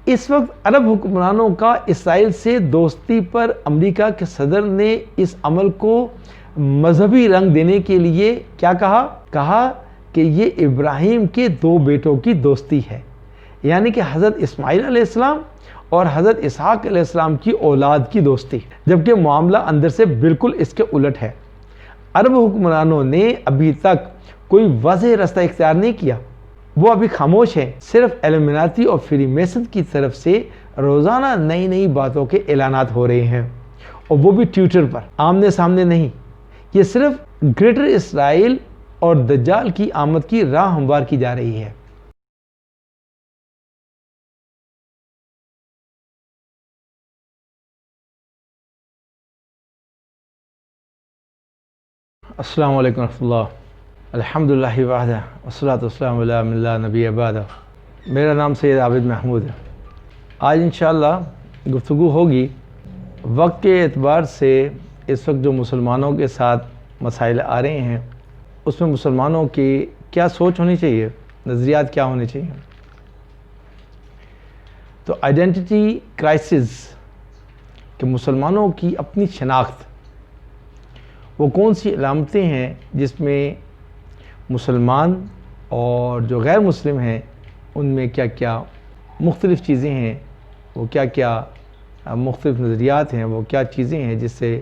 اس وقت عرب حکمرانوں کا اسرائیل سے دوستی پر امریکہ کے صدر نے اس عمل کو مذہبی رنگ دینے کے لیے کیا کہا کہ یہ ابراہیم کے 2 بیٹوں کی دوستی ہے، یعنی کہ حضرت اسماعیل علیہ السلام اور حضرت اسحاق علیہ السلام کی اولاد کی دوستی، جبکہ معاملہ اندر سے بالکل اس کے الٹ ہے۔ عرب حکمرانوں نے ابھی تک کوئی واضح راستہ اختیار نہیں کیا، وہ ابھی خاموش ہیں، صرف ایلومیناتی اور فری میسن کی طرف سے روزانہ نئی باتوں کے اعلانات ہو رہے ہیں، اور وہ بھی ٹویٹر پر، آمنے سامنے نہیں۔ یہ صرف گریٹر اسرائیل اور دجال کی آمد کی راہ ہموار کی جا رہی ہے۔ السلام علیکم ورحمۃ اللہ، الحمدللہ وحدہ والصلاۃ والسلام علی من لا نبی بعدہ۔ میرا نام سید عابد محمود ہے۔ آج انشاءاللہ گفتگو ہوگی وقت کے اعتبار سے اس وقت جو مسلمانوں کے ساتھ مسائل آ رہے ہیں، اس میں مسلمانوں کی کیا سوچ ہونی چاہیے، نظریات کیا ہونے چاہیے۔ تو آئیڈینٹی کرائسس کہ مسلمانوں کی اپنی شناخت، وہ کون سی علامتیں ہیں جس میں مسلمان اور جو غیر مسلم ہیں ان میں کیا کیا مختلف چیزیں ہیں، وہ کیا کیا مختلف نظریات ہیں، وہ کیا چیزیں ہیں جس سے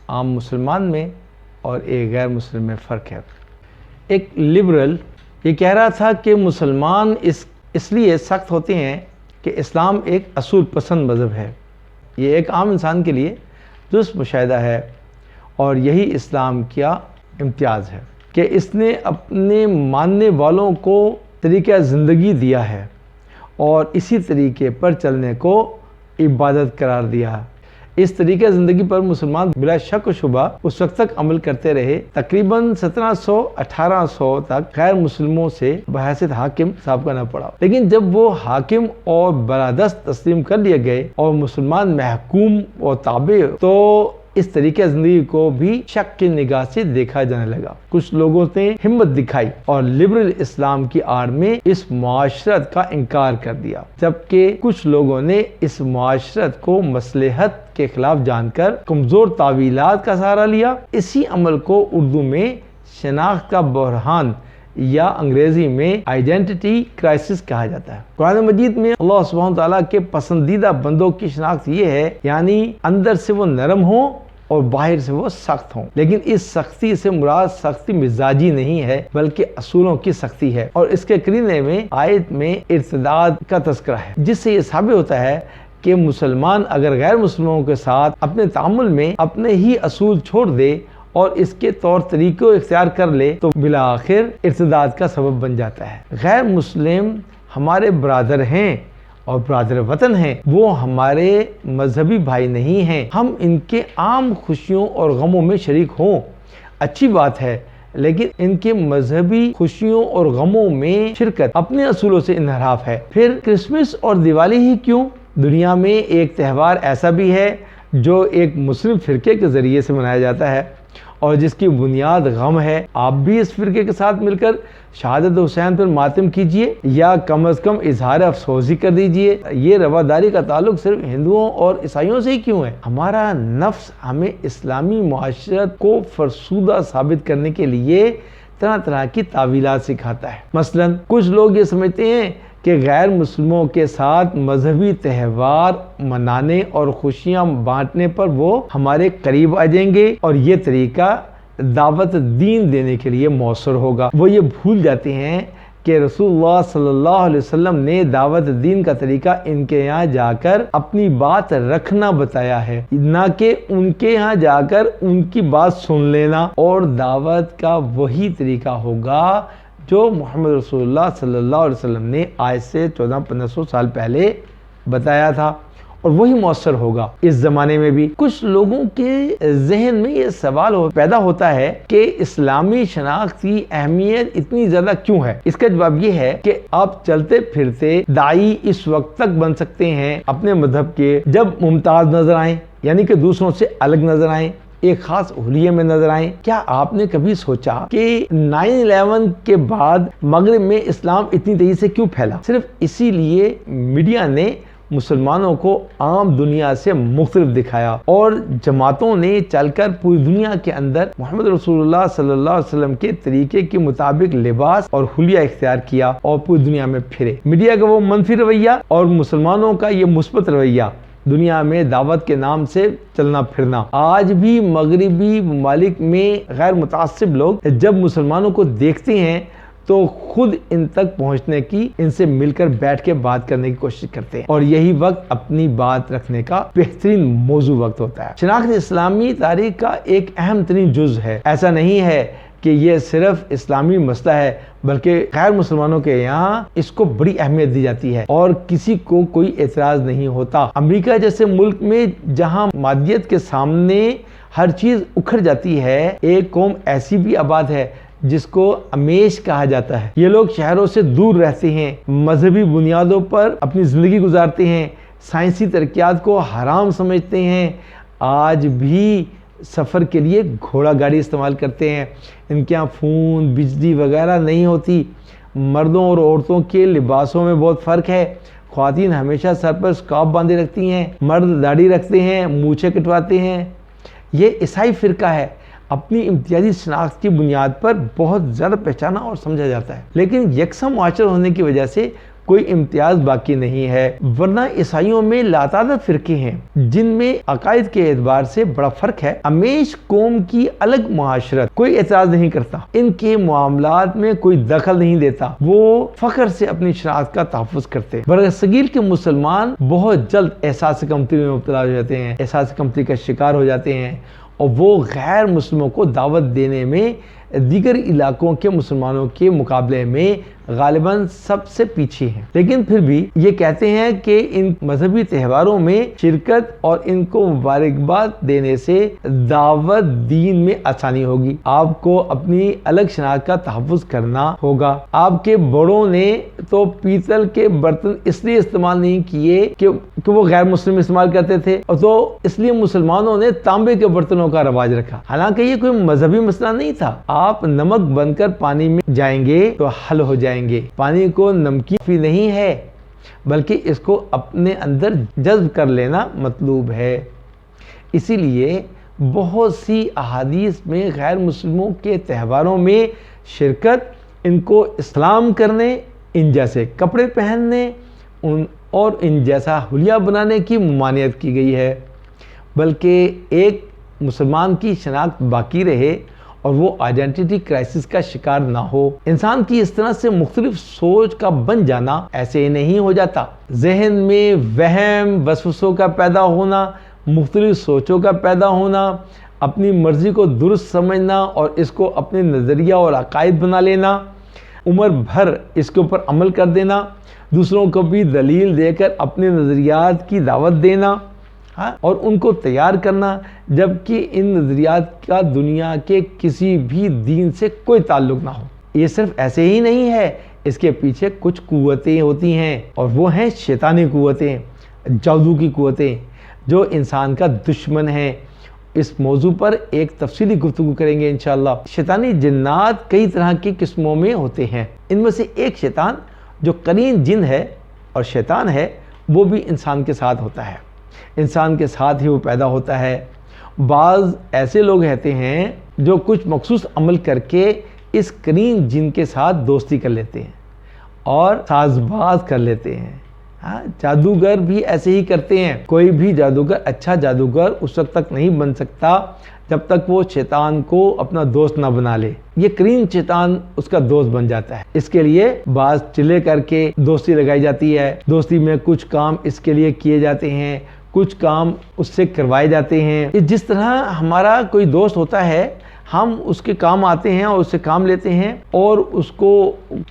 عام مسلمان میں اور ایک غیر مسلم میں فرق ہے۔ ایک لبرل یہ کہہ رہا تھا کہ مسلمان اس لیے سخت ہوتے ہیں کہ اسلام ایک اصول پسند مذہب ہے۔ یہ ایک عام انسان کے لیے درست مشاہدہ ہے، اور یہی اسلام کا امتیاز ہے کہ اس نے اپنے ماننے والوں کو طریقہ زندگی دیا ہے اور اسی طریقے پر چلنے کو عبادت قرار دیا۔ اس طریقہ زندگی پر مسلمان بلا شک و شبہ اس وقت تک عمل کرتے رہے، تقریباً 1700-1800 تک غیر مسلموں سے بحیثیت حاکم صاحب کا نہ پڑا، لیکن جب وہ حاکم اور بالادست تسلیم کر لیے گئے اور مسلمان محکوم اور تابع، تو اس طریقے زندگی کو بھی شک کی نگاہ سے دیکھا جانے لگا۔ کچھ لوگوں نے ہمت دکھائی اور لبرل اسلام کی آڑ میں اس معاشرت کا انکار کر دیا، جبکہ کچھ لوگوں نے اس معاشرت کو مصلحت کے خلاف جان کر کمزور تعویلات کا سہارا لیا۔ اسی عمل کو اردو میں شناخت کا بحران یا انگریزی میں آئیڈینٹی کرائسس کہا جاتا ہے۔ قرآن مجید میں اللہ سبحانہ تعالیٰ کے پسندیدہ بندوں کی شناخت یہ ہے، یعنی اندر سے وہ نرم ہوں اور باہر سے وہ سخت ہوں، لیکن اس سختی سے مراد سختی مزاجی نہیں ہے بلکہ اصولوں کی سختی ہے، اور اس کے قرینے میں آیت میں ارتداد کا تذکرہ ہے، جس سے یہ ثابت ہوتا ہے کہ مسلمان اگر غیر مسلموں کے ساتھ اپنے تعامل میں اپنے ہی اصول چھوڑ دے اور اس کے طور طریقوں اختیار کر لے تو بالآخر ارتداد کا سبب بن جاتا ہے۔ غیر مسلم ہمارے برادر ہیں اور برادر وطن ہیں، وہ ہمارے مذہبی بھائی نہیں ہیں۔ ہم ان کے عام خوشیوں اور غموں میں شریک ہوں، اچھی بات ہے، لیکن ان کے مذہبی خوشیوں اور غموں میں شرکت اپنے اصولوں سے انحراف ہے۔ پھر کرسمس اور دیوالی ہی کیوں، دنیا میں ایک تہوار ایسا بھی ہے جو ایک مسلم فرقے کے ذریعے سے منایا جاتا ہے اور جس کی بنیاد غم ہے۔ آپ بھی اس فرقے کے ساتھ مل کر شہادت حسین پر ماتم کیجئے یا کم از کم اظہار افسوسی کر دیجئے۔ یہ رواداری کا تعلق صرف ہندوؤں اور عیسائیوں سے ہی کیوں ہے؟ ہمارا نفس ہمیں اسلامی معاشرت کو فرسودہ ثابت کرنے کے لیے طرح طرح کی تعویلات سکھاتا ہے۔ مثلا کچھ لوگ یہ سمجھتے ہیں کہ غیر مسلموں کے ساتھ مذہبی تہوار منانے اور خوشیاں بانٹنے پر وہ ہمارے قریب آ جائیں گے اور یہ طریقہ دعوت دین دینے کے لیے مؤثر ہوگا۔ وہ یہ بھول جاتے ہیں کہ رسول اللہ صلی اللہ علیہ وسلم نے دعوت دین کا طریقہ ان کے یہاں جا کر اپنی بات رکھنا بتایا ہے، نہ کہ ان کے یہاں جا کر ان کی بات سن لینا، اور دعوت کا وہی طریقہ ہوگا جو محمد رسول اللہ صلی اللہ علیہ وسلم نے آج سے 1400-1500 سال پہلے بتایا تھا، اور وہی مؤثر ہوگا اس زمانے میں بھی۔ کچھ لوگوں کے ذہن میں یہ سوال پیدا ہوتا ہے کہ اسلامی شناخت کی اہمیت اتنی زیادہ کیوں ہے؟ اس کا جواب یہ ہے کہ آپ چلتے پھرتے داعی اس وقت تک بن سکتے ہیں اپنے مذہب کے جب ممتاز نظر آئیں، یعنی کہ دوسروں سے الگ نظر آئیں، ایک خاص حلیے میں نظر آئیں۔ کیا آپ نے کبھی سوچا کہ 9/11 کے بعد مغرب میں اسلام اتنی تیزی سے کیوں پھیلا؟ صرف اسی لیے میڈیا نے مسلمانوں کو عام دنیا سے مختلف دکھایا، اور جماعتوں نے چل کر پوری دنیا کے اندر محمد رسول اللہ صلی اللہ علیہ وسلم کے طریقے کے مطابق لباس اور حلیہ اختیار کیا اور پوری دنیا میں پھرے۔ میڈیا کا وہ منفی رویہ اور مسلمانوں کا یہ مثبت رویہ، دنیا میں دعوت کے نام سے چلنا پھرنا، آج بھی مغربی ممالک میں غیر متعصب لوگ جب مسلمانوں کو دیکھتے ہیں تو خود ان تک پہنچنے کی، ان سے مل کر بیٹھ کے بات کرنے کی کوشش کرتے ہیں، اور یہی وقت اپنی بات رکھنے کا بہترین موضوع وقت ہوتا ہے۔ شناخت اسلامی تاریخ کا ایک اہم ترین جز ہے۔ ایسا نہیں ہے کہ یہ صرف اسلامی مسئلہ ہے، بلکہ غیر مسلمانوں کے یہاں اس کو بڑی اہمیت دی جاتی ہے اور کسی کو کوئی اعتراض نہیں ہوتا۔ امریکہ جیسے ملک میں جہاں مادیت کے سامنے ہر چیز اکھڑ جاتی ہے، ایک قوم ایسی بھی آباد ہے جس کو امیش کہا جاتا ہے۔ یہ لوگ شہروں سے دور رہتے ہیں، مذہبی بنیادوں پر اپنی زندگی گزارتے ہیں، سائنسی ترقیات کو حرام سمجھتے ہیں، آج بھی سفر کے لیے گھوڑا گاڑی استعمال کرتے ہیں، ان کے یہاں فون، بجلی وغیرہ نہیں ہوتی۔ مردوں اور عورتوں کے لباسوں میں بہت فرق ہے۔ خواتین ہمیشہ سر پر اسکارف باندھے رکھتی ہیں، مرد داڑھی رکھتے ہیں، مونچھیں کٹواتے ہیں۔ یہ عیسائی فرقہ ہے، اپنی امتیازی شناخت کی بنیاد پر بہت زیادہ پہچانا اور سمجھا جاتا ہے، لیکن یکساں معاشرہ ہونے کی وجہ سے کوئی امتیاز باقی نہیں ہے، ورنہ عیسائیوں میں لاتعداد فرقے ہیں جن میں عقائد کے اعتبار سے بڑا فرق ہے۔ امیش قوم کی الگ معاشرت، کوئی اعتراض نہیں کرتا، ان کے معاملات میں کوئی دخل نہیں دیتا، وہ فخر سے اپنی شناخت کا تحفظ کرتے۔ برصغیر کے مسلمان بہت جلد احساس کمتری میں مبتلا ہو جاتے ہیں، احساس کمتری کا شکار ہو جاتے ہیں، اور وہ غیر مسلموں کو دعوت دینے میں دیگر علاقوں کے مسلمانوں کے مقابلے میں غالباً سب سے پیچھے ہیں۔ لیکن پھر بھی یہ کہتے ہیں کہ ان مذہبی تہواروں میں شرکت اور ان کو مبارکباد دینے سے دعوت دین میں آسانی ہوگی۔ آپ کو اپنی الگ شناخت کا تحفظ کرنا ہوگا۔ آپ کے بڑوں نے تو پیتل کے برتن اس لیے استعمال نہیں کیے کہ وہ غیر مسلم استعمال کرتے تھے، اور تو اس لیے مسلمانوں نے تانبے کے برتنوں کا رواج رکھا، حالانکہ یہ کوئی مذہبی مسئلہ نہیں تھا۔ آپ نمک بن کر پانی میں جائیں گے تو حل ہو جائیں گے۔ پانی کو نمکین نہیں ہے، بلکہ اس کو اپنے اندر جذب کر لینا مطلوب ہے۔ اسی لیے بہت سی احادیث میں غیر مسلموں کے تہواروں میں شرکت، ان کو اسلام کرنے، ان جیسے کپڑے پہننے اور ان جیسا حلیہ بنانے کی ممانعت کی گئی ہے، بلکہ ایک مسلمان کی شناخت باقی رہے اور وہ آئیڈینٹی کرائسس کا شکار نہ ہو۔ انسان کی اس طرح سے مختلف سوچ کا بن جانا ایسے نہیں ہو جاتا۔ ذہن میں وہم وسوسوں کا پیدا ہونا، مختلف سوچوں کا پیدا ہونا، اپنی مرضی کو درست سمجھنا اور اس کو اپنے نظریہ اور عقائد بنا لینا، عمر بھر اس کے اوپر عمل کر دینا، دوسروں کو بھی دلیل دے کر اپنے نظریات کی دعوت دینا اور ان کو تیار کرنا، جبکہ ان نظریات کا دنیا کے کسی بھی دین سے کوئی تعلق نہ ہو۔ یہ صرف ایسے ہی نہیں ہے، اس کے پیچھے کچھ قوتیں ہوتی ہیں، اور وہ ہیں شیطانی قوتیں، جادو کی قوتیں، جو انسان کا دشمن ہے۔ اس موضوع پر ایک تفصیلی گفتگو کریں گے انشاءاللہ۔ شیطانی جنات کئی طرح کی قسموں میں ہوتے ہیں، ان میں سے ایک شیطان جو قرین جن ہے اور شیطان ہے، وہ بھی انسان کے ساتھ ہوتا ہے، انسان کے ساتھ ہی وہ پیدا ہوتا ہے۔ بعض ایسے لوگ رہتے ہیں جو کچھ مخصوص عمل کر کے اس قرین جن کے ساتھ دوستی کر لیتے ہیں اور ساز باز کر لیتے ہیں۔ جادوگر بھی ایسے ہی کرتے ہیں۔ کوئی بھی جادوگر اچھا جادوگر اس وقت تک نہیں بن سکتا جب تک وہ شیطان کو اپنا دوست نہ بنا لے۔ یہ قرین شیطان اس کا دوست بن جاتا ہے۔ اس کے لیے بعض چلے کر کے دوستی لگائی جاتی ہے، دوستی میں کچھ کام اس کے لیے کیے جاتے ہیں، کچھ کام اس سے کروائے جاتے ہیں۔ جس طرح ہمارا کوئی دوست ہوتا ہے، ہم اس کے کام آتے ہیں اور اس سے کام لیتے ہیں اور اس کو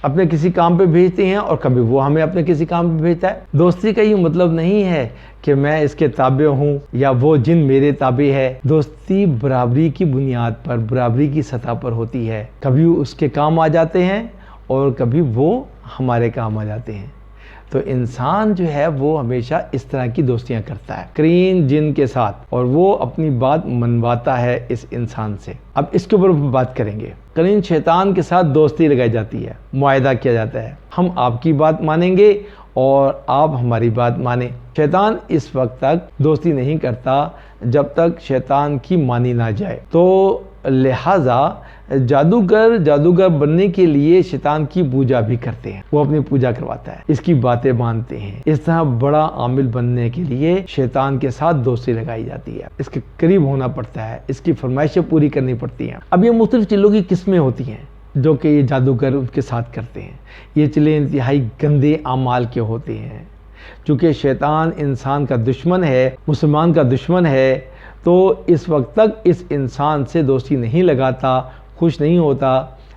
اپنے کسی کام پہ بھیجتے ہیں، اور کبھی وہ ہمیں اپنے کسی کام پہ بھیجتا ہے۔ دوستی کا یہ مطلب نہیں ہے کہ میں اس کے تابع ہوں یا وہ جن میرے تابع ہے۔ دوستی برابری کی بنیاد پر، برابری کی سطح پر ہوتی ہے۔ کبھی اس کے کام آ جاتے ہیں اور کبھی وہ ہمارے کام آ جاتے ہیں۔ تو انسان جو ہے وہ ہمیشہ اس طرح کی دوستیاں کرتا ہے قرین جن کے ساتھ، اور وہ اپنی بات منواتا ہے اس انسان سے۔ اب اس کے اوپر بات کریں گے۔ قرین شیطان کے ساتھ دوستی لگائی جاتی ہے، معاہدہ کیا جاتا ہے، ہم آپ کی بات مانیں گے اور آپ ہماری بات مانیں۔ شیطان اس وقت تک دوستی نہیں کرتا جب تک شیطان کی مانی نہ جائے، تو لہٰذا جادوگر بننے کے لیے شیطان کی پوجا بھی کرتے ہیں، وہ اپنی پوجا کرواتا ہے، اس کی باتیں مانتے ہیں۔ اس طرح بڑا عامل بننے کے لیے شیطان کے ساتھ دوستی لگائی جاتی ہے، اس کے قریب ہونا پڑتا ہے، اس کی فرمائشیں پوری کرنی پڑتی ہیں۔ اب یہ مختلف چیزوں کی قسمیں ہوتی ہیں جو کہ یہ جادوگر ان کے ساتھ کرتے ہیں۔ یہ چلے انتہائی گندے اعمال کے ہوتے ہیں، چونکہ شیطان انسان کا دشمن ہے، مسلمان کا دشمن ہے، تو اس وقت تک اس انسان سے دوستی نہیں لگاتا، خوش نہیں ہوتا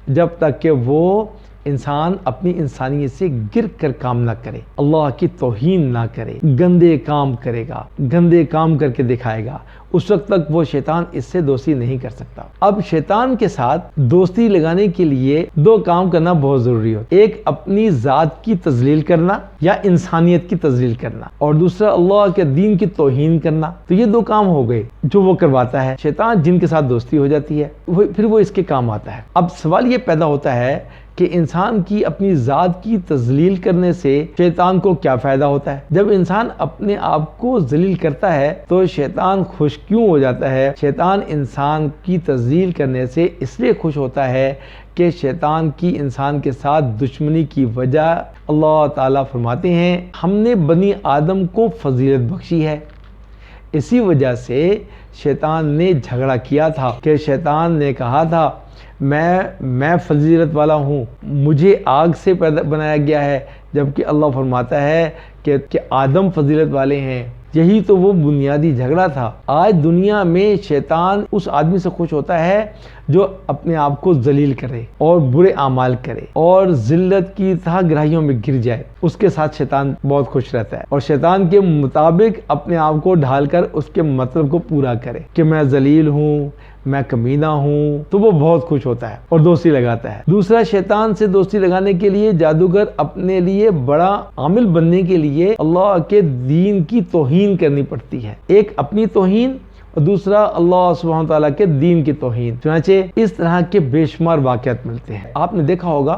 جب تک کہ وہ انسان اپنی انسانیت سے گر کر کام نہ کرے، اللہ کی توہین نہ کرے، گندے کام کرے گا، گندے کام کر کے دکھائے گا، اس وقت تک وہ شیطان اس سے دوستی نہیں کر سکتا۔ اب شیطان کے ساتھ دوستی لگانے کے لیے دو کام کرنا بہت ضروری ہوتا ہے، ایک اپنی ذات کی تذلیل کرنا یا انسانیت کی تذلیل کرنا، اور دوسرا اللہ کے دین کی توہین کرنا۔ تو یہ دو کام ہو گئے جو وہ کرواتا ہے۔ شیطان جن کے ساتھ دوستی ہو جاتی ہے پھر وہ اس کے کام آتا ہے۔ اب سوال یہ پیدا ہوتا ہے کہ انسان کی اپنی ذات کی تذلیل کرنے سے شیطان کو کیا فائدہ ہوتا ہے؟ جب انسان اپنے آپ کو ذلیل کرتا ہے تو شیطان خوش کیوں ہو جاتا ہے؟ شیطان انسان کی تذلیل کرنے سے اس لیے خوش ہوتا ہے کہ شیطان کی انسان کے ساتھ دشمنی کی وجہ اللہ تعالیٰ فرماتے ہیں ہم نے بنی آدم کو فضیلت بخشی ہے۔ اسی وجہ سے شیطان نے جھگڑا کیا تھا کہ شیطان نے کہا تھا میں فضیلت والا ہوں، مجھے آگ سے پیدا بنایا گیا ہے، جبکہ اللہ فرماتا ہے کہ آدم فضیلت والے ہیں۔ یہی تو وہ بنیادی جھگڑا تھا۔ آج دنیا میں شیطان اس آدمی سے خوش ہوتا ہے جو اپنے آپ کو ذلیل کرے اور برے اعمال کرے اور ذلت کی تہہ گہرائیوں میں گر جائے، اس کے ساتھ شیطان بہت خوش رہتا ہے، اور شیطان کے مطابق اپنے آپ کو ڈھال کر اس کے مطلب کو پورا کرے کہ میں ذلیل ہوں، میں کمینہ ہوں، تو وہ بہت خوش ہوتا ہے اور دوستی لگاتا ہے۔ دوسرا، شیطان سے دوستی لگانے کے لیے جادوگر اپنے لیے بڑا عامل بننے کے لیے اللہ کے دین کی توہین کرنی پڑتی ہے، ایک اپنی توہین اور دوسرا اللہ سبحانہ وتعالیٰ کے دین کی توہین۔ چنانچہ اس طرح کے بے شمار واقعات ملتے ہیں۔ آپ نے دیکھا ہوگا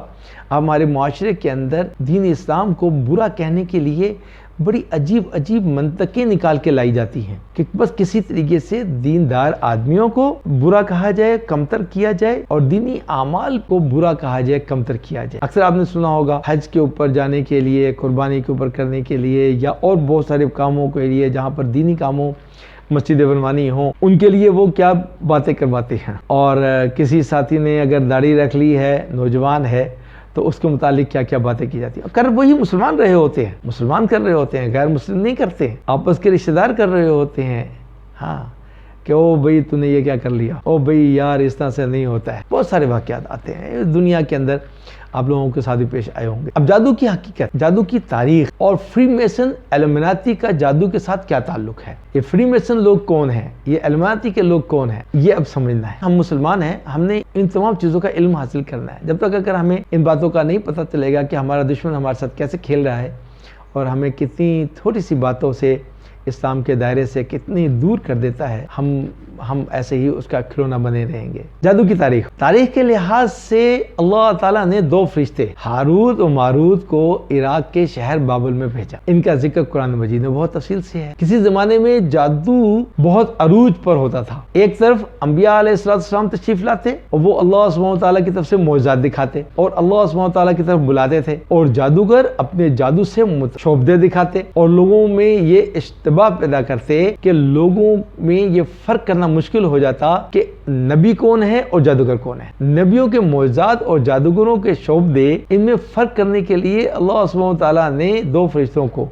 ہمارے معاشرے کے اندر دین اسلام کو برا کہنے کے لیے بڑی عجیب منطقیں نکال کے لائی جاتی ہیں کہ بس کسی طریقے سے دیندار آدمیوں کو برا کہا جائے، کمتر کیا جائے، اور دینی اعمال کو برا کہا جائے، کمتر کیا جائے۔ اکثر آپ نے سنا ہوگا حج کے اوپر جانے کے لیے، قربانی کے اوپر کرنے کے لیے، یا اور بہت سارے کاموں کے لیے جہاں پر دینی کاموں، مسجدیں بنوانی ہوں، ان کے لیے وہ کیا باتیں کرواتے ہیں۔ اور کسی ساتھی نے اگر داڑھی رکھ لی ہے، نوجوان ہے، تو اس کے متعلق کیا کیا باتیں کی جاتی ہیں، کر وہی مسلمان رہے ہوتے ہیں، مسلمان کر رہے ہوتے ہیں، غیر مسلم نہیں کرتے، آپس کے رشتہ دار کر رہے ہوتے ہیں۔ ہاں کہ او بھئی تو نے یہ کیا کر لیا، او بھئی یار اس طرح سے نہیں ہوتا ہے۔ بہت سارے واقعات آتے ہیں دنیا کے اندر، آپ لوگوں کے ساتھ بھی پیش آئے ہوں گے۔ اب جادو کی حقیقت، جادو کی تاریخ اور فری میسن ایلومیناتی کا جادو کے ساتھ کیا تعلق ہے، یہ فری میسن لوگ کون ہیں، یہ ایلومیناتی کے لوگ کون ہیں، یہ اب سمجھنا ہے۔ ہم مسلمان ہیں، ہم نے ان تمام چیزوں کا علم حاصل کرنا ہے۔ جب تک اگر ہمیں ان باتوں کا نہیں پتہ چلے گا کہ ہمارا دشمن ہمارے ساتھ کیسے کھیل رہا ہے اور ہمیں کتنی تھوڑی سی باتوں سے اسلام کے دائرے سے کتنی دور کر دیتا ہے، ہم ایسے ہی اس کا کھلونا بنے رہیں گے۔ جادو کی تاریخ کے لحاظ سے اللہ تعالیٰ نے دو فرشتے ہاروت و ماروت کو عراق کے شہر بابل میں بھیجا۔ ان کا ذکر قرآن مجید میں بہت تفصیل سے ہے۔ کسی زمانے میں جادو بہت عروج پر ہوتا تھا، ایک طرف انبیاء علیہ السلام تشریف لاتے اور وہ اللہ سبحانہ وتعالیٰ کی طرف سے معجزات دکھاتے اور اللہ سبحانہ وتعالیٰ کی طرف بلاتے تھے، اور جادوگر اپنے جادو سے شعبدے دکھاتے اور لوگوں میں یہ اشتباہ پیدا کرتے کہ لوگوں میں یہ فرق کرنا مشکل ہو جاتا کہ نبی کون ہے اور جادوگر کون ہے۔ نبیوں کے معجزات اور جادوگروں کے شعبدے، ان میں فرق کرنے کے لیے اللہ سبحانہ وتعالیٰ نے دو فرشتوں کو،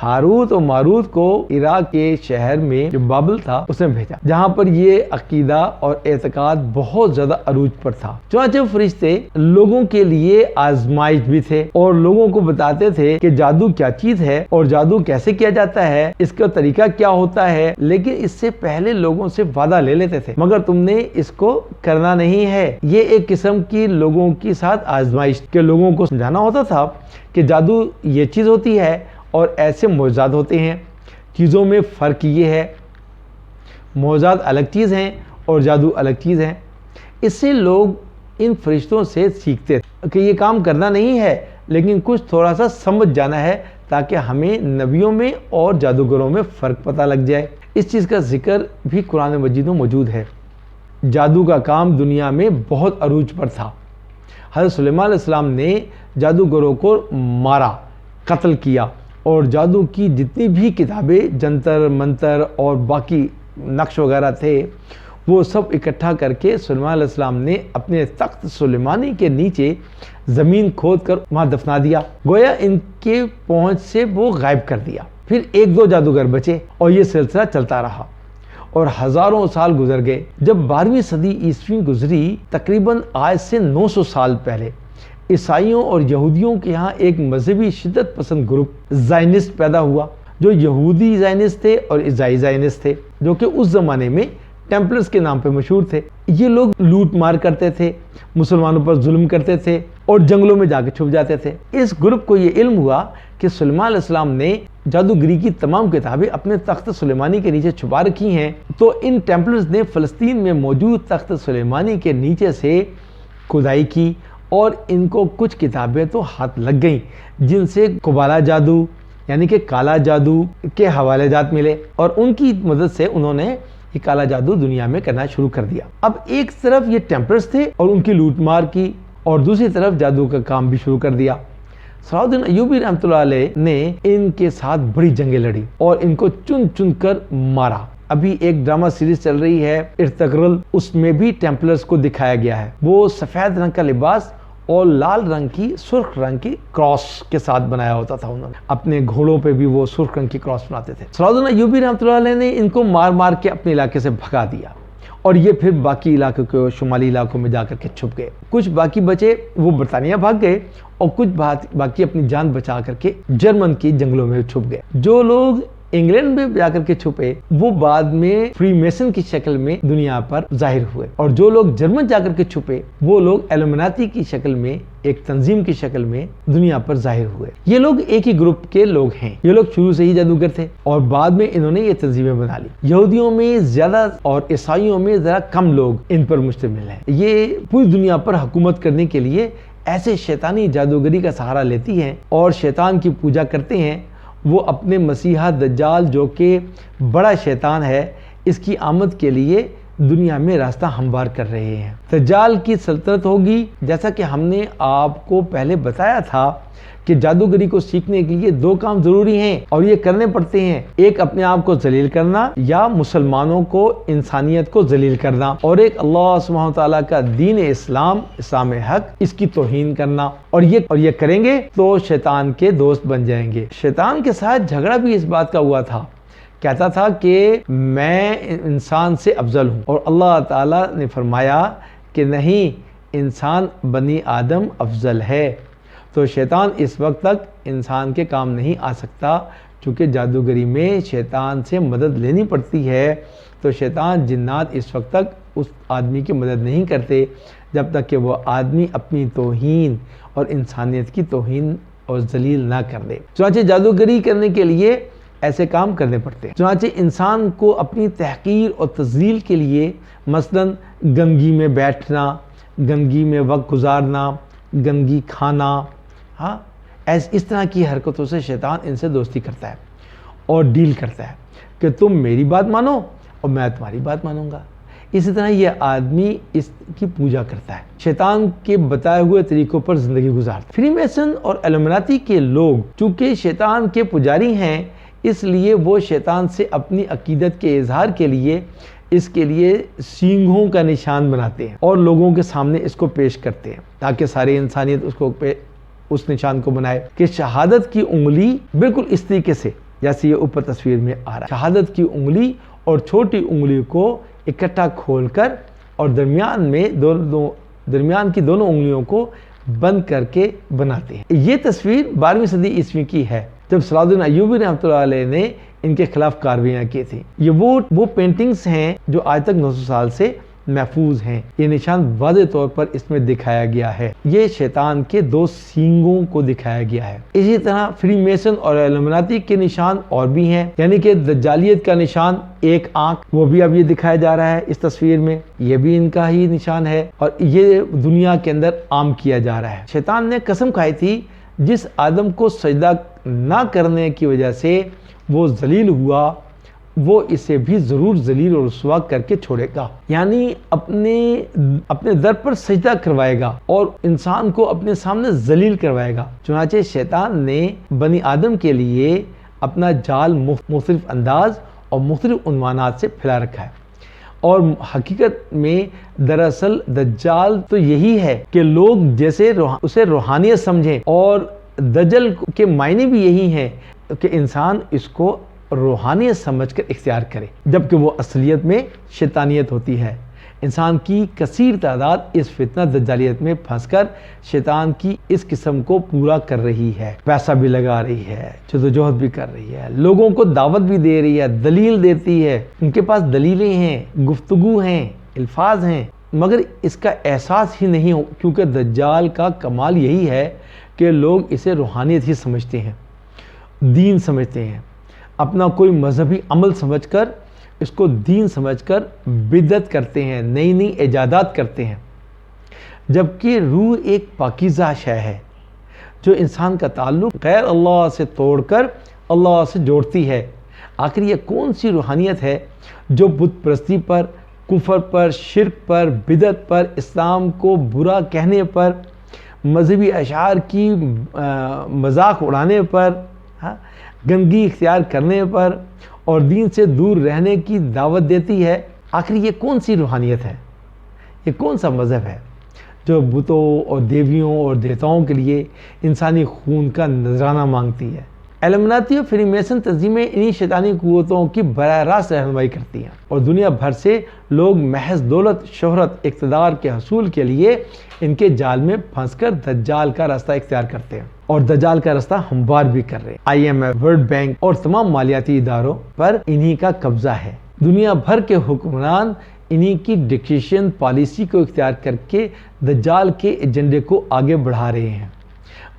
ہاروت اور ماروت کو عراق کے شہر میں جو بابل تھا اس میں بھیجا، جہاں پر یہ عقیدہ اور اعتقاد بہت زیادہ عروج پر تھا۔ چنانچہ فرشتے لوگوں کے لیے آزمائش بھی تھے اور لوگوں کو بتاتے تھے کہ جادو کیا چیز ہے اور جادو کیسے کیا جاتا ہے، اس کا طریقہ کیا ہوتا ہے، لیکن اس سے پہلے لوگوں سے وعدہ لے لیتے تھے مگر تم نے اس کو کرنا نہیں ہے۔ یہ ایک قسم کی لوگوں کے ساتھ آزمائش کے لوگوں کو سمجھانا ہوتا تھا کہ جادو یہ چیز ہوتی ہے اور ایسے معجزات ہوتے ہیں۔ چیزوں میں فرق یہ ہے، معجزات الگ چیز ہیں اور جادو الگ چیز ہے۔ اس سے لوگ ان فرشتوں سے سیکھتے تھے کہ یہ کام کرنا نہیں ہے لیکن کچھ تھوڑا سا سمجھ جانا ہے تاکہ ہمیں نبیوں میں اور جادوگروں میں فرق پتہ لگ جائے۔ اس چیز کا ذکر بھی قرآن مجید میں موجود ہے۔ جادو کا کام دنیا میں بہت عروج پر تھا۔ حضرت سلیمان علیہ السلام نے جادوگروں کو مارا، قتل کیا اور جادو کی جتنی بھی کتابیں، جنتر منتر اور باقی نقش وغیرہ تھے وہ سب اکٹھا کر کے سلیمان علیہ السلام نے اپنے تخت سلیمانی کے نیچے زمین کھود کر وہاں دفنا دیا، گویا ان کے پہنچ سے وہ غائب کر دیا۔ پھر ایک دو جادوگر بچے اور یہ سلسلہ چلتا رہا اور ہزاروں سال گزر گئے۔ جب 12ویں صدی عیسوی گزری، تقریباً آج سے 900 سال پہلے، عیسائیوں اور یہودیوں کے ہاں ایک مذہبی شدت پسند گروپ زائنسٹ پیدا ہوا، جو یہودی زائنسٹ تھے اور عیسائی زائنسٹ تھے، جو کہ اس زمانے میں ٹیمپلرز کے نام پہ مشہور تھے۔ یہ لوگ لوٹ مار کرتے تھے، مسلمانوں پر ظلم کرتے تھے اور جنگلوں میں جا کے چھپ جاتے تھے۔ اس گروپ کو یہ علم ہوا کہ سلیمان علیہ السلام نے جادوگری کی تمام کتابیں اپنے تخت سلیمانی کے نیچے چھپا رکھی ہیں، تو ان ٹیمپلرز نے فلسطین میں موجود تخت سلیمانی کے نیچے سے کھدائی کی اور ان کو کچھ کتابیں تو ہاتھ لگ گئیں جن سے قبالہ جادو یعنی کہ کالا جادو کے حوالے جات ملے، اور ان کی مدد سے انہوں نے یہ کالا جادو دنیا میں کرنا شروع کر دیا۔ اب ایک طرف یہ ٹیمپلرز تھے اور ان کی لوٹ مار کی، اور دوسری طرف جادو کا کام بھی شروع کر دیا۔ صلاح الدین ایوبی رحمۃ اللہ علیہ نے ان کے ساتھ بڑی جنگیں لڑی اور ان کو چن چن کر مارا۔ ابھی ایک ڈرامہ سیریز چل رہی ہے ارطغرل، اس میں بھی ٹیمپلرز کو دکھایا گیا ہے۔ وہ سفید رنگ کا لباس اور لال رنگ کی سرخ رنگ کی کراس کے ساتھ بنایا ہوتا تھا، انہوں نے اپنے گھوڑوں پہ بھی وہ سرخ رنگ کی کراس بناتے تھے۔ صلاح الدین ایوبی رحمۃ اللہ علیہ نے ان کو مار مار کے اپنے علاقے سے بھگا دیا اور یہ پھر باقی علاقوں کو شمالی علاقوں میں جا کر کے چھپ گئے۔ کچھ باقی بچے وہ برطانیہ بھاگ گئے اور کچھ باقی اپنی جان بچا کر کے جرمن کی جنگلوں میں چھپ گئے۔ جو لوگ انگلینڈ میں جا کر کے چھپے وہ بعد میں فری میسن کی شکل میں دنیا پر ظاہر ہوئے، اور جو لوگ جرمن جا کر کے چھپے وہ لوگ ایلومناتی کی شکل میں، ایک تنظیم کی شکل میں دنیا پر ظاہر ہوئے۔ یہ لوگ ایک ہی گروپ کے لوگ ہیں، یہ لوگ شروع سے ہی جادوگر تھے اور بعد میں انہوں نے یہ تنظیمیں بنا لی۔ یہودیوں میں زیادہ اور عیسائیوں میں ذرا کم لوگ ان پر مشتمل ہیں۔ یہ پوری دنیا پر حکومت کرنے کے لیے ایسے شیطانی جادوگری کا سہارا لیتی ہیں اور شیطان کی پوجا کرتے ہیں۔ وہ اپنے مسیحا دجال جو کہ بڑا شیطان ہے، اس کی آمد کے لیے دنیا میں راستہ ہموار کر رہے ہیں۔ دجال کی سلطنت ہوگی، جیسا کہ ہم نے آپ کو پہلے بتایا تھا کہ جادوگری کو سیکھنے کے لیے دو کام ضروری ہیں اور یہ کرنے پڑتے ہیں، ایک اپنے آپ کو ذلیل کرنا یا مسلمانوں کو، انسانیت کو ذلیل کرنا، اور ایک اللہ سبحانہ تعالیٰ کا دین اسلام حق، اس کی توہین کرنا، اور یہ کریں گے تو شیطان کے دوست بن جائیں گے۔ شیطان کے ساتھ جھگڑا بھی اس بات کا ہوا تھا، کہتا تھا کہ میں انسان سے افضل ہوں، اور اللہ تعالیٰ نے فرمایا کہ نہیں، انسان بنی آدم افضل ہے۔ تو شیطان اس وقت تک انسان کے کام نہیں آ سکتا، چونکہ جادوگری میں شیطان سے مدد لینی پڑتی ہے، تو شیطان جنات اس وقت تک اس آدمی کی مدد نہیں کرتے جب تک کہ وہ آدمی اپنی توہین اور انسانیت کی توہین اور ذلیل نہ کر دے۔ چنانچہ جادوگری کرنے کے لیے ایسے کام کرنے پڑتے ہیں۔ چنانچہ انسان کو اپنی تحقیر اور تذلیل کے لیے مثلاً گندگی میں بیٹھنا، گندگی میں وقت گزارنا، گندگی کھانا، اس طرح کی حرکتوں سے شیطان ان سے دوستی کرتا ہے اور ڈیل کرتا ہے کہ تم میری بات مانو اور میں تمہاری بات مانوں گا۔ اسی طرح یہ آدمی اس کی پوجا کرتا ہے، شیطان کے بتائے ہوئے طریقوں پر زندگی گزارتا ہے۔ فری میسن اور ایلومناتی کے لوگ چونکہ شیطان کے پجاری ہیں، اس لیے وہ شیطان سے اپنی عقیدت کے اظہار کے لیے اس کے لیے سینگوں کا نشان بناتے ہیں اور لوگوں کے سامنے اس کو پیش کرتے ہیں تاکہ ساری انسانیت اس نشان کو بنائے کہ شہادت کی انگلی بالکل اس طریقے سے جیسے یہ اوپر تصویر میں آ رہا ہے۔ شہادت کی انگلی اور چھوٹی انگلی کو اکٹھا کھول کر اور درمیان کی دونوں انگلیوں کو بند کر کے بناتے ہیں۔ یہ تصویر 12ویں صدی عیسوی کی ہے، جب صلاح الدین ایوبی رحمۃ اللہ علیہ نے ان کے خلاف کاروائیاں کی تھی۔ یہ وہ پینٹنگز ہیں جو آج تک 900 سال سے محفوظ ہیں۔ یہ نشان واضح طور پر اس میں دکھایا گیا ہے۔ یہ شیطان کے 2 سینگوں کو دکھایا گیا ہے۔ اسی طرح فری میسن اور ایلومناتی کے نشان اور بھی ہیں، یعنی کہ دجالیت کا نشان ایک آنکھ، وہ بھی اب یہ دکھایا جا رہا ہے اس تصویر میں، یہ بھی ان کا ہی نشان ہے اور یہ دنیا کے اندر عام کیا جا رہا ہے۔ شیطان نے قسم کھائی تھی جس آدم کو سجدہ نہ کرنے کی وجہ سے وہ ذلیل ہوا، وہ اسے بھی ضرور ذلیل اور رسوا کر کے چھوڑے گا، یعنی اپنے در پر سجدہ کروائے گا اور انسان کو اپنے سامنے ذلیل کروائے گا۔ چنانچہ شیطان نے بنی آدم کے لیے اپنا جال مختلف انداز اور مختلف عنوانات سے پھیلا رکھا ہے، اور حقیقت میں دراصل دجال تو یہی ہے کہ لوگ جیسے اسے روحانیت سمجھیں، اور دجل کے معنی بھی یہی ہیں کہ انسان اس کو روحانیت سمجھ کر اختیار کرے، جبکہ وہ اصلیت میں شیطانیت ہوتی ہے۔ انسان کی کثیر تعداد اس فتنہ دجالیت میں پھنس کر شیطان کی اس قسم کو پورا کر رہی ہے، پیسہ بھی لگا رہی ہے، جدوجہد بھی کر رہی ہے، لوگوں کو دعوت بھی دے رہی ہے، دلیل دیتی ہے، ان کے پاس دلیلیں ہیں، گفتگو ہیں، الفاظ ہیں، مگر اس کا احساس ہی نہیں ہو، کیونکہ دجال کا کمال یہی ہے کہ لوگ اسے روحانیت ہی سمجھتے ہیں، دین سمجھتے ہیں، اپنا کوئی مذہبی عمل سمجھ کر اس کو دین سمجھ کر بدعت کرتے ہیں، نئی نئی ایجادات کرتے ہیں، جبکہ روح ایک پاکیزہ شے ہے جو انسان کا تعلق غیر اللہ سے توڑ کر اللہ سے جوڑتی ہے۔ آخر یہ کون سی روحانیت ہے جو بت پرستی پر، کفر پر، شرک پر، بدعت پر، اسلام کو برا کہنے پر، مذہبی اشعار کی مذاق اڑانے پر، گندگی اختیار کرنے پر اور دین سے دور رہنے کی دعوت دیتی ہے؟ آخر یہ کون سی روحانیت ہے؟ یہ کون سا مذہب ہے جو بتوں اور دیویوں اور دیوتاؤں کے لیے انسانی خون کا نذرانہ مانگتی ہے؟ ایلومناتی اور فری میسن تنظیمیں انہی شیطانی قوتوں کی براہ راست رہنمائی کرتی ہیں، اور دنیا بھر سے لوگ محض دولت، شہرت، اقتدار کے حصول کے لیے ان کے جال میں پھنس کر دجال کا راستہ اختیار کرتے ہیں، اور دجال کا راستہ ہموار بھی کر رہے ہیں۔ IMF، ورلڈ بینک اور تمام مالیاتی اداروں پر انہی کا قبضہ ہے۔ دنیا بھر کے حکمران انہی کی ڈکٹیشن پالیسی کو اختیار کر کے دجال کے ایجنڈے کو آگے بڑھا رہے ہیں۔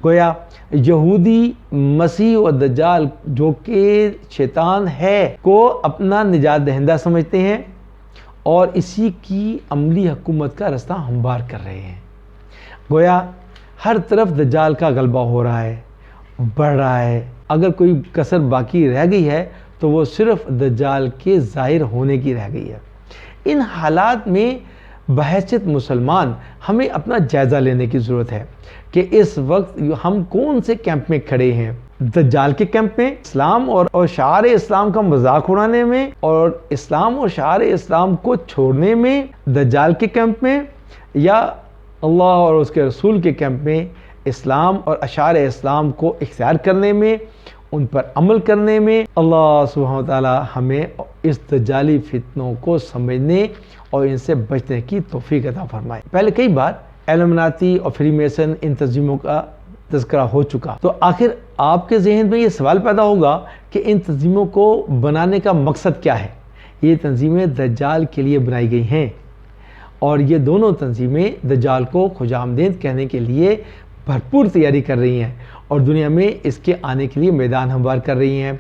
گویا یہودی مسیح و دجال جو کہ شیطان ہے کو اپنا نجات دہندہ سمجھتے ہیں اور اسی کی عملی حکومت کا راستہ ہموار کر رہے ہیں۔ گویا ہر طرف دجال کا غلبہ ہو رہا ہے، بڑھ رہا ہے۔ اگر کوئی کسر باقی رہ گئی ہے تو وہ صرف دجال کے ظاہر ہونے کی رہ گئی ہے۔ ان حالات میں بحیثیت مسلمان ہمیں اپنا جائزہ لینے کی ضرورت ہے کہ اس وقت ہم کون سے کیمپ میں کھڑے ہیں؟ دجال کے کیمپ میں، اسلام اور شعار اسلام کا مذاق اڑانے میں اور اسلام اور شعار اسلام کو چھوڑنے میں دجال کے کیمپ میں، یا اللہ اور اس کے رسول کے کیمپ میں اسلام اور اشعار اسلام کو اختیار کرنے میں، ان پر عمل کرنے میں؟ اللہ سبحانہ وتعالی ہمیں اس دجالی فتنوں کو سمجھنے اور ان سے بچنے کی توفیق عطا فرمائے۔ پہلے کئی بار ایلومناتی اور فری میسن ان تنظیموں کا تذکرہ ہو چکا، تو آخر آپ کے ذہن میں یہ سوال پیدا ہوگا کہ ان تنظیموں کو بنانے کا مقصد کیا ہے؟ یہ تنظیمیں دجال کے لیے بنائی گئی ہیں، اور یہ دونوں تنظیمیں دجال کو خوش آمدید کہنے کے لیے بھرپور تیاری کر رہی ہیں اور دنیا میں اس کے آنے کے لیے میدان ہموار کر رہی ہیں،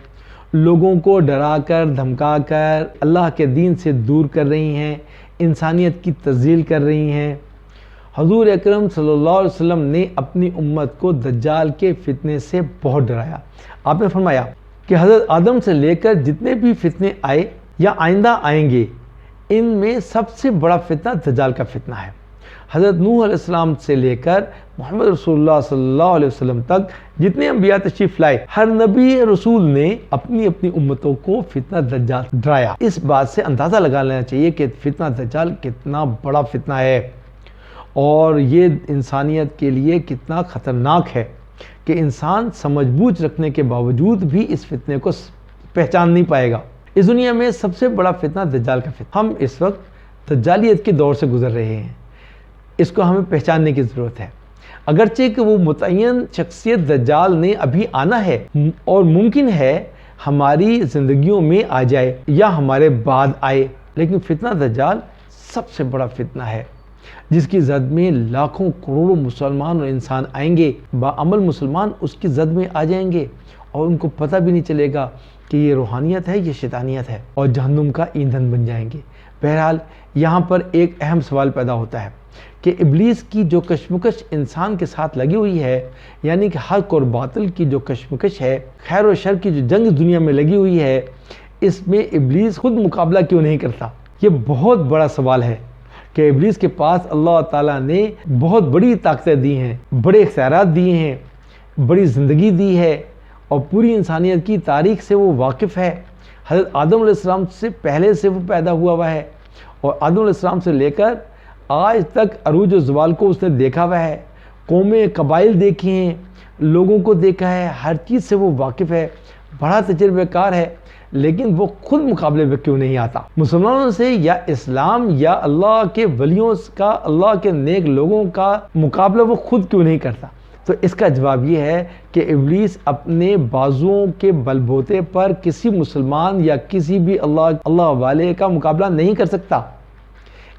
لوگوں کو ڈرا کر، دھمکا کر اللہ کے دین سے دور کر رہی ہیں، انسانیت کی تذلیل کر رہی ہیں۔ حضور اکرم صلی اللہ علیہ وسلم نے اپنی امت کو دجال کے فتنے سے بہت ڈرایا۔ آپ نے فرمایا کہ حضرت آدم سے لے کر جتنے بھی فتنے آئے یا آئندہ آئیں گے، ان میں سب سے بڑا فتنہ دجال کا فتنہ ہے۔ حضرت نوح علیہ السلام سے لے کر محمد رسول اللہ صلی اللہ علیہ وسلم تک جتنے انبیاء تشریف لائے، ہر نبی رسول نے اپنی امتوں کو فتنہ دجال ڈرایا۔ اس بات سے اندازہ لگا لینا چاہیے کہ فتنہ دجال کتنا بڑا فتنہ ہے اور یہ انسانیت کے لیے کتنا خطرناک ہے۔ کہ انسان سمجھ بوجھ رکھنے کے باوجود بھی اس فتنے کو پہچان نہیں پائے گا۔ اس دنیا میں سب سے بڑا فتنہ دجال کا فتنہ۔ ہم اس وقت دجالیت کے دور سے گزر رہے ہیں، اس کو ہمیں پہچاننے کی ضرورت ہے۔ اگرچہ کہ وہ متعین شخصیت دجال نے ابھی آنا ہے اور ممکن ہے ہماری زندگیوں میں آ جائے یا ہمارے بعد آئے، لیکن فتنہ دجال سب سے بڑا فتنہ ہے جس کی زد میں لاکھوں کروڑوں مسلمان اور انسان آئیں گے۔ باعمل مسلمان اس کی زد میں آ جائیں گے اور ان کو پتہ بھی نہیں چلے گا کہ یہ روحانیت ہے، یہ شیطانیت ہے، اور جہنم کا ایندھن بن جائیں گے۔ بہرحال یہاں پر ایک اہم سوال پیدا ہوتا ہے کہ ابلیس کی جو کشمکش انسان کے ساتھ لگی ہوئی ہے، یعنی کہ حق اور باطل کی جو کشمکش ہے، خیر و شر کی جو جنگ دنیا میں لگی ہوئی ہے، اس میں ابلیس خود مقابلہ کیوں نہیں کرتا؟ یہ بہت بڑا سوال ہے کہ ابلیس کے پاس اللہ تعالیٰ نے بہت بڑی طاقتیں دی ہیں، بڑے اختیارات دیے ہیں، بڑی زندگی دی ہے، اور پوری انسانیت کی تاریخ سے وہ واقف ہے۔ حضرت آدم علیہ السلام سے پہلے سے وہ پیدا ہوا ہے، اور آدم علیہ السلام سے لے کر آج تک عروج و زوال کو اس نے دیکھا ہوا ہے، قومیں قبائل دیکھے ہیں، لوگوں کو دیکھا ہے، ہر چیز سے وہ واقف ہے، بڑا تجربہ کار ہے، لیکن وہ خود مقابلے میں کیوں نہیں آتا؟ مسلمانوں سے یا اسلام یا اللہ کے ولیوں کا، اللہ کے نیک لوگوں کا مقابلہ وہ خود کیوں نہیں کرتا؟ تو اس کا جواب یہ ہے کہ ابلیس اپنے بازوؤں کے بل بوتے پر کسی مسلمان یا کسی بھی اللہ والے کا مقابلہ نہیں کر سکتا۔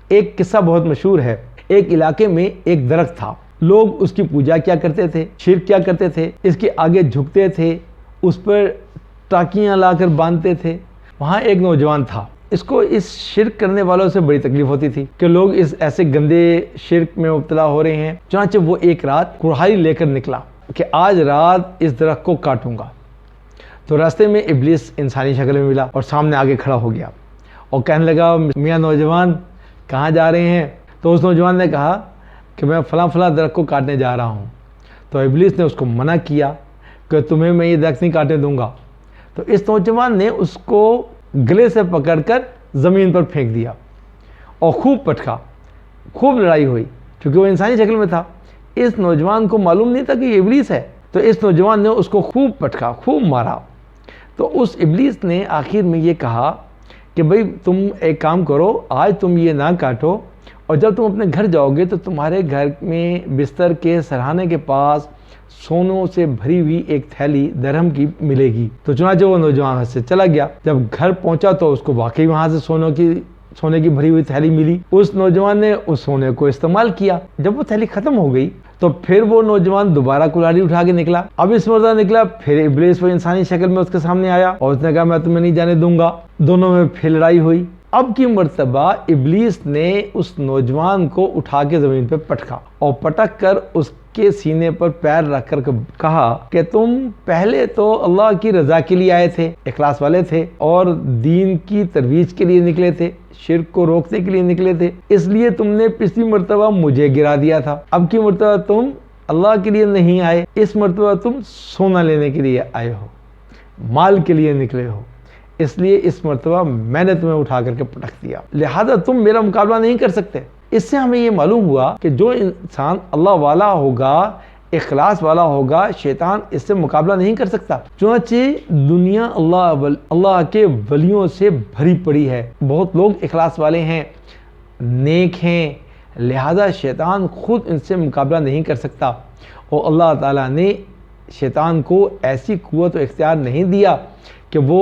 ایک قصہ بہت مشہور ہے۔ ایک علاقے میں ایک درخت تھا، لوگ اس کی پوجا کیا کرتے تھے، شرک کیا کرتے تھے، اس کے آگے جھکتے تھے، اس پر ٹاکیاں لا کر باندھتے تھے۔ وہاں ایک نوجوان تھا، اس کو اس شرک کرنے والوں سے بڑی تکلیف ہوتی تھی کہ لوگ اس ایسے گندے شرک میں مبتلا ہو رہے ہیں۔ چنانچہ وہ ایک رات کڑھائی لے کر نکلا کہ آج رات اس درخت کو کاٹوں گا۔ تو راستے میں ابلیس انسانی شکل میں ملا اور سامنے آگے کھڑا ہو گیا اور کہنے لگا، میاں نوجوان کہاں جا رہے ہیں؟ تو اس نوجوان نے کہا کہ میں فلاں فلاں درخت کو کاٹنے جا رہا ہوں۔ تو ابلیس نے اس کو منع کیا کہ تمہیں میں یہ درخت نہیں کاٹنے دوں گا۔ تو اس نوجوان نے اس کو گلے سے پکڑ کر زمین پر پھینک دیا اور خوب پٹکا، خوب لڑائی ہوئی، کیونکہ وہ انسانی شکل میں تھا۔ اس نوجوان کو معلوم نہیں تھا کہ یہ ابلیس ہے، تو اس نوجوان نے اس کو خوب پٹکا، خوب مارا۔ تو اس ابلیس نے آخر میں یہ کہا کہ بھئی تم ایک کام کرو، آج تم یہ نہ کاٹو، اور جب تم اپنے گھر جاؤ گے تو تمہارے گھر میں بستر کے سرہانے کے پاس سونوں سے بھری ہوئی ایک تھیلی درہم کی ملے گی۔ تو چنانچہ وہ نوجوان وہاں سے چلا گیا۔ جب گھر پہنچا تو اس کو واقعی وہاں سے سونے کی بھری ہوئی تھیلی ملی۔ اس نوجوان نے اس سونے کو استعمال کیا۔ جب وہ تھیلی ختم ہو گئی تو پھر وہ نوجوان دوبارہ کلہاڑی اٹھا کے نکلا۔ اب اس مرتبہ نکلا، پھر ابلیس وہ انسانی شکل میں اس کے سامنے آیا اور اس نے کہا میں تمہیں نہیں جانے دوں گا۔ دونوں میں پھر لڑائی ہوئی۔ اب کی مرتبہ ابلیس نے اس نوجوان کو اٹھا کے زمین پہ پٹکا اور پٹک کر اس کے سینے پر پیر رکھ کر کہا کہ تم پہلے تو اللہ کی رضا کے لیے آئے تھے، اخلاص والے تھے اور دین کی ترویج کے لیے نکلے تھے، شرک کو روکنے کے لیے نکلے تھے، اس لیے تم نے پچھلی مرتبہ مجھے گرا دیا تھا۔ اب کی مرتبہ تم اللہ کے لیے نہیں آئے، اس مرتبہ تم سونا لینے کے لیے آئے ہو، مال کے لیے نکلے ہو، اس لیے اس مرتبہ میں نے تمہیں اٹھا کر کے پٹک دیا، لہذا تم میرا مقابلہ نہیں کر سکتے۔ اس سے ہمیں یہ معلوم ہوا کہ جو انسان اللہ والا ہوگا، اخلاص والا ہوگا، شیطان اس سے مقابلہ نہیں کر سکتا۔ چنانچہ دنیا اللہ کے ولیوں سے بھری پڑی ہے، بہت لوگ اخلاص والے ہیں، نیک ہیں، لہذا شیطان خود ان سے مقابلہ نہیں کر سکتا، اور اللہ تعالیٰ نے شیطان کو ایسی قوت و اختیار نہیں دیا کہ وہ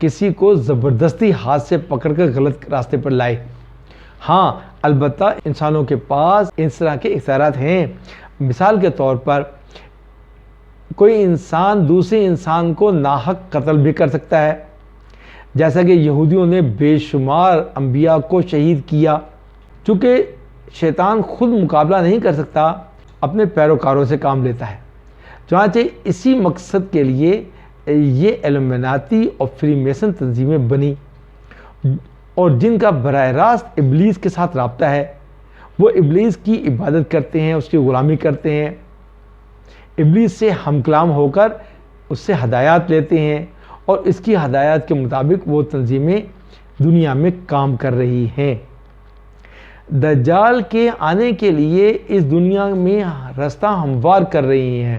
کسی کو زبردستی ہاتھ سے پکڑ کر غلط راستے پر لائے۔ ہاں البتہ انسانوں کے پاس اس طرح کے اختیارات ہیں۔ مثال کے طور پر کوئی انسان دوسرے انسان کو ناحق قتل بھی کر سکتا ہے، جیسا کہ یہودیوں نے بے شمار انبیاء کو شہید کیا۔ چونکہ شیطان خود مقابلہ نہیں کر سکتا، اپنے پیروکاروں سے کام لیتا ہے، چنانچہ اسی مقصد کے لیے یہ ایلومیناتی اور فری میسن تنظیمیں بنی، اور جن کا براہ راست ابلیس کے ساتھ رابطہ ہے۔ وہ ابلیس کی عبادت کرتے ہیں، اس کی غلامی کرتے ہیں، ابلیس سے ہم کلام ہو کر اس سے ہدایات لیتے ہیں، اور اس کی ہدایات کے مطابق وہ تنظیمیں دنیا میں کام کر رہی ہیں۔ دجال کے آنے کے لیے اس دنیا میں راستہ ہموار کر رہی ہیں۔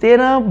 13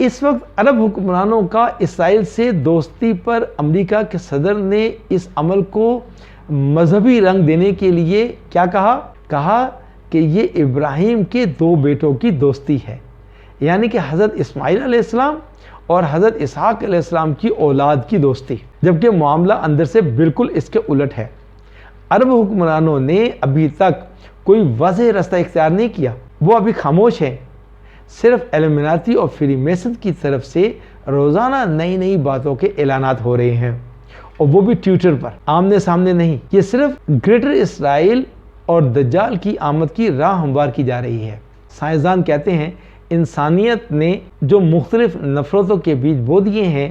اس وقت عرب حکمرانوں کا اسرائیل سے دوستی پر امریکہ کے صدر نے اس عمل کو مذہبی رنگ دینے کے لیے کیا کہا کہ یہ ابراہیم کے 2 بیٹوں کی دوستی ہے، یعنی کہ حضرت اسماعیل علیہ السلام اور حضرت اسحاق علیہ السلام کی اولاد کی دوستی، جبکہ معاملہ اندر سے بالکل اس کے الٹ ہے۔ عرب حکمرانوں نے ابھی تک کوئی واضح راستہ اختیار نہیں کیا، وہ ابھی خاموش ہیں۔ صرف ایلومیناتی اور فری میسن کی طرف سے روزانہ نئی باتوں کے اعلانات ہو رہے ہیں، اور وہ بھی ٹویٹر پر، آمنے سامنے نہیں۔ یہ صرف گریٹر اسرائیل اور دجال کی آمد کی راہ ہموار کی جا رہی ہے۔ سائنسدان کہتے ہیں انسانیت نے جو مختلف نفرتوں کے بیج بو دیے ہیں،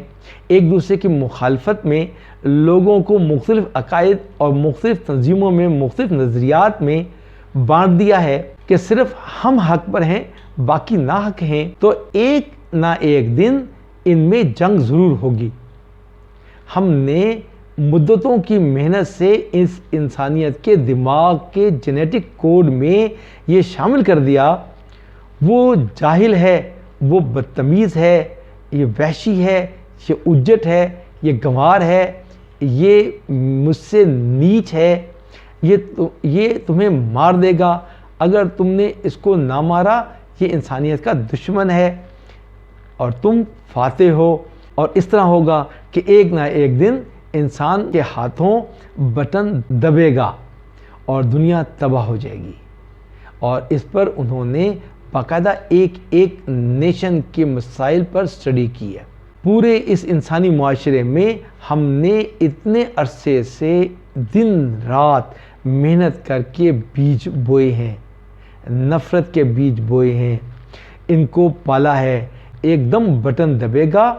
ایک دوسرے کی مخالفت میں لوگوں کو مختلف عقائد اور مختلف تنظیموں میں مختلف نظریات میں بانٹ دیا ہے کہ صرف ہم حق پر ہیں، باقی ناحق ہیں، تو ایک نہ ایک دن ان میں جنگ ضرور ہوگی۔ ہم نے مدتوں کی محنت سے اس انسانیت کے دماغ کے جینیٹک کوڈ میں یہ شامل کر دیا، وہ جاہل ہے، وہ بدتمیز ہے، یہ وحشی ہے، یہ اجٹ ہے، یہ گنوار ہے، یہ مجھ سے نیچ ہے، یہ تمہیں مار دے گا، اگر تم نے اس کو نہ مارا یہ انسانیت کا دشمن ہے اور تم فاتح ہو۔ اور اس طرح ہوگا کہ ایک نہ ایک دن انسان کے ہاتھوں بٹن دبے گا اور دنیا تباہ ہو جائے گی۔ اور اس پر انہوں نے باقاعدہ ایک نیشن کے مسائل پر اسٹڈی کی ہے۔ پورے اس انسانی معاشرے میں ہم نے اتنے عرصے سے دن رات محنت کر کے بیج بوئے ہیں، نفرت کے بیج بوئے ہیں، ان کو پالا ہے، ایک دم بٹن دبے گا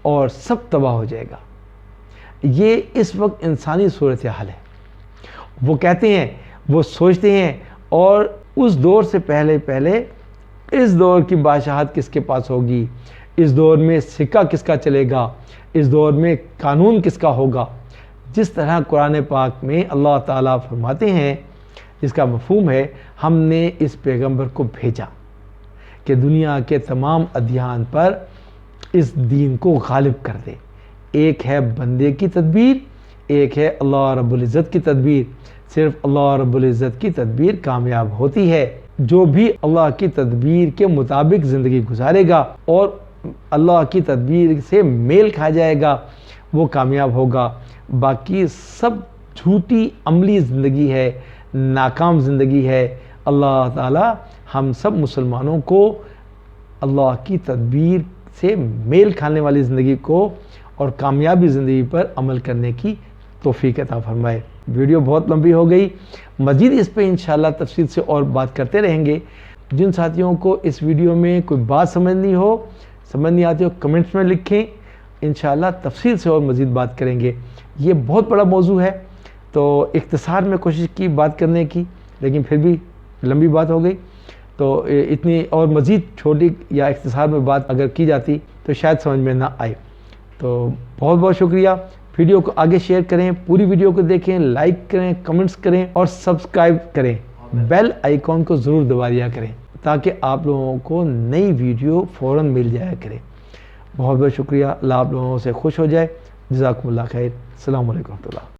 اور سب تباہ ہو جائے گا۔ یہ اس وقت انسانی صورتحال ہے۔ وہ کہتے ہیں، وہ سوچتے ہیں، اور اس دور سے پہلے اس دور کی بادشاہت کس کے پاس ہوگی، اس دور میں سکہ کس کا چلے گا، اس دور میں قانون کس کا ہوگا۔ جس طرح قرآن پاک میں اللہ تعالیٰ فرماتے ہیں، جس کا مفہوم ہے ہم نے اس پیغمبر کو بھیجا کہ دنیا کے تمام ادیان پر اس دین کو غالب کر دے۔ ایک ہے بندے کی تدبیر، ایک ہے اللہ رب العزت کی تدبیر۔ صرف اللہ رب العزت کی تدبیر کامیاب ہوتی ہے۔ جو بھی اللہ کی تدبیر کے مطابق زندگی گزارے گا اور اللہ کی تدبیر سے میل کھا جائے گا وہ کامیاب ہوگا۔ باقی سب جھوٹی عملی زندگی ہے، ناکام زندگی ہے۔ اللہ تعالی ہم سب مسلمانوں کو اللہ کی تدبیر سے میل کھانے والی زندگی کو اور کامیابی زندگی پر عمل کرنے کی توفیق عطا فرمائے۔ ویڈیو بہت لمبی ہو گئی، مزید اس پہ انشاءاللہ تفصیل سے اور بات کرتے رہیں گے۔ جن ساتھیوں کو اس ویڈیو میں کوئی بات سمجھ نہیں آتی ہو کمنٹس میں لکھیں، انشاءاللہ تفصیل سے اور مزید بات کریں گے۔ یہ بہت بڑا موضوع ہے تو اختصار میں کوشش کی بات کرنے کی، لیکن پھر بھی لمبی بات ہو گئی، تو اتنی اور مزید چھوٹی یا اختصار میں بات اگر کی جاتی تو شاید سمجھ میں نہ آئے۔ تو بہت بہت شکریہ۔ ویڈیو کو آگے شیئر کریں، پوری ویڈیو کو دیکھیں، لائک کریں، کمنٹس کریں اور سبسکرائب کریں۔ بیل آئیکن کو ضرور دبا دیا کریں تاکہ آپ لوگوں کو نئی ویڈیو فوراً مل جایا کرے۔ بہت بہت شکریہ۔ اللہ آپ لوگوں سے خوش ہو جائے۔ جزاکم اللہ خیر۔ السلام علیکم ورحمۃ اللہ۔